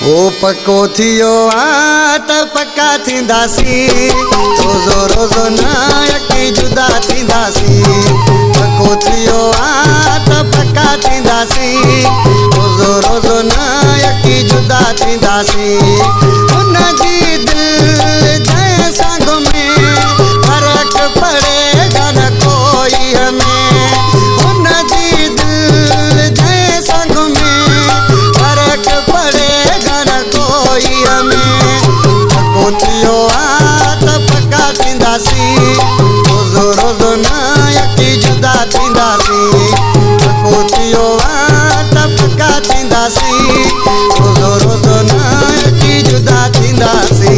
ओ पको थियो आ त पक्का थींदासी, रोज़ो रोज़ो नायकी जुदा थींदासी। पको थियो आ त पक्का थींदासी, रोज़ो रोज़ो नायकी जुदा थींदासी। उन जी दिल जैसा घुमे फर्क पड़ेगा न कोई हमें। उन जी दिल जैसा घुमे फर्क पड़ेगा न कोई हमें। पको थियो आ त पक्का थींदासी, रोज़ो रोज़ो नायकी जुदा थींदासी। पको थियो आ त पक्का थींदासी, रोज़ो रोज़ो नायकी जुदा थींदासी।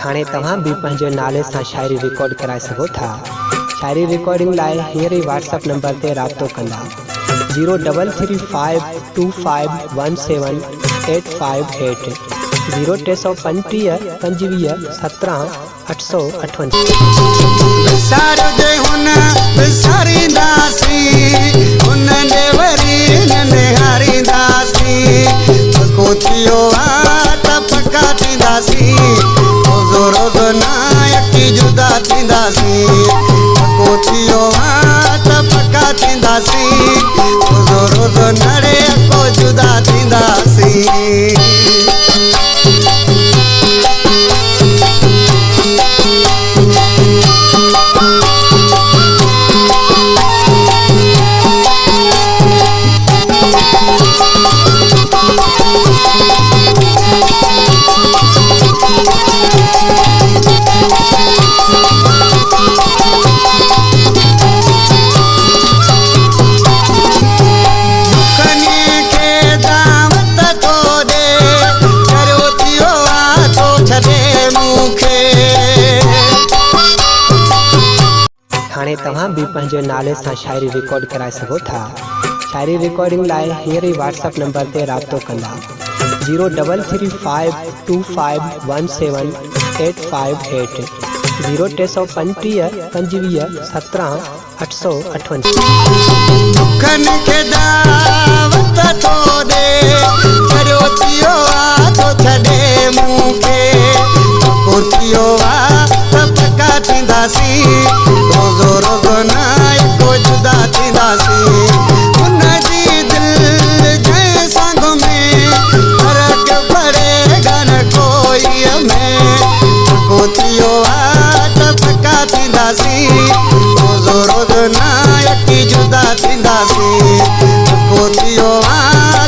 हाणे तव्हां भी पंहिंजे नाले सां शायरी रिकॉर्ड कराए सघो था। शायरी रिकॉर्डिंग लाइ हींअर ई व्हाट्सएप नंबर ते राब्तो कंदा 03351717858 0335 25 17 858। विसारो जे हुन विसारींदासी, हुन ॾे वरी न निहारींदासी। पको थियो आ त पक्का थींदासी, रोज़ो रोज़ो नायकी जुदा थींदासी। पको थियो आ त पक्का थींदासी, रोज़ो रोज़ो नड़े को जुदा थींदासी। हाणे तव्हां भी पंहिंजे नाले सां शायरी रिकॉर्ड कराए सघो था। शायरी रिकॉर्डिंग लाइ हींअर ई व्हाट्सएप नंबर ते राब्तो कंदा 03351717858 0335 25 17 858। दुखन के दावत तो दे करो थियो आ तो छड़े मूंखे। पको थियो आ त पक्का थींदासी, रोज़ो रोज़ो नायको जुदा थींदासी। उन जी दिल जैसा घुमे फर्क पड़ेगा न कोई हमें। पको थियो आ त पक्का थींदासी, रोज़ो रोज़ो नायकी जुदा थींदासी। पको थियो आ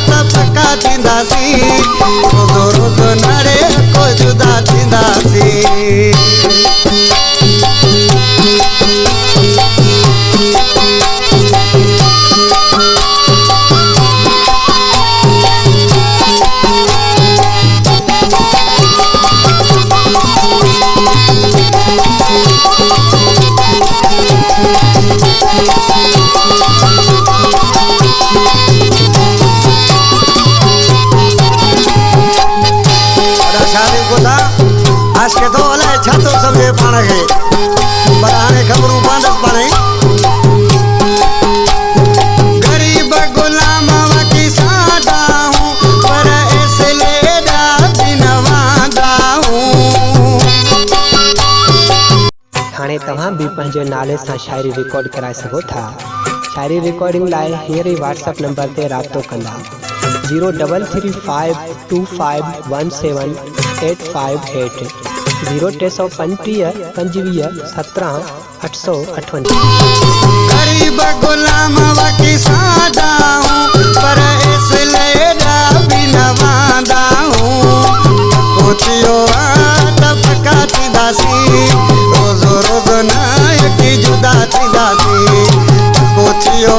त पक्का थींदासी, रोज़ो रोज़ो नड़े को जुदा थींदासी। आज के तो अलाए छा तो समझे पाण खे, पर हाणे ख़बरूं पवंदसि पाणे। गरीब गुलाम वकी सादा हूँ, पर इसलिए ॾाढी नवादा हूँ। हाणे तव्हां भी पंहिंजे नाले सां शायरी रिकॉर्ड कराए सघो था। शायरी रिकॉर्डिंग लाइ हींअर ई व्हाट्सएप नंबर ते राब्तो कंदा 03351717858 0335 25 17 858। गरीब गुलाम वकी सादा हूँ, पर इसलिए ॾाढी नवादा हूँ। पको थियो आ त पक्का थींदासी, रोज़ो रोज़ो नायकी जुदा जुदा थींदासीं कोचियो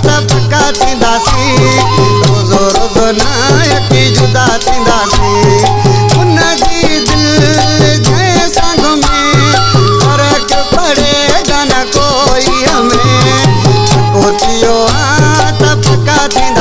त पक्का थींदासीं रोज़ो रोज़ो न यकी जुदा थींदासीं उनजी दिलि जे संग में फ़र्क़ु पड़ेगा न कोई हमें कोचियो त पक्का थींदासीं